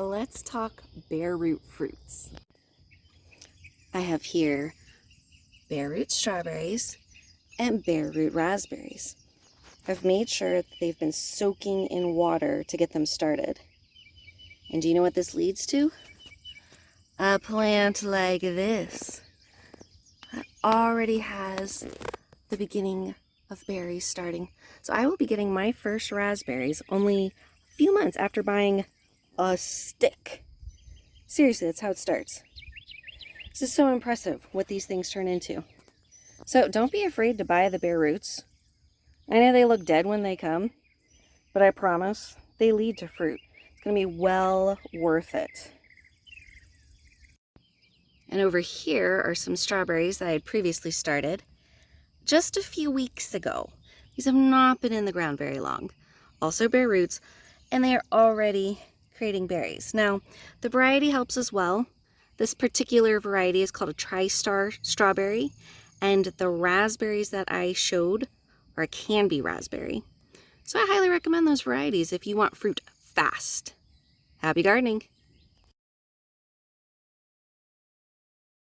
let's talk bare root fruits. I have here bare root strawberries and bare root raspberries. I've made sure that they've been soaking in water to get them started. And do you know what this leads to? A plant like this that already has the beginning of berries starting. So I will be getting my first raspberries only a few months after buying a stick. Seriously, that's how it starts. This is so impressive what these things turn into. So don't be afraid to buy the bare roots. I know they look dead when they come, but I promise they lead to fruit. It's going to be well worth it. And over here are some strawberries that I had previously started just a few weeks ago. These have not been in the ground very long. Also bare roots, and they are already creating berries. Now, the variety helps as well. This particular variety is called a tri-star strawberry, and the raspberries that I showed are a candy raspberry. So I highly recommend those varieties if you want fruit fast. Happy gardening!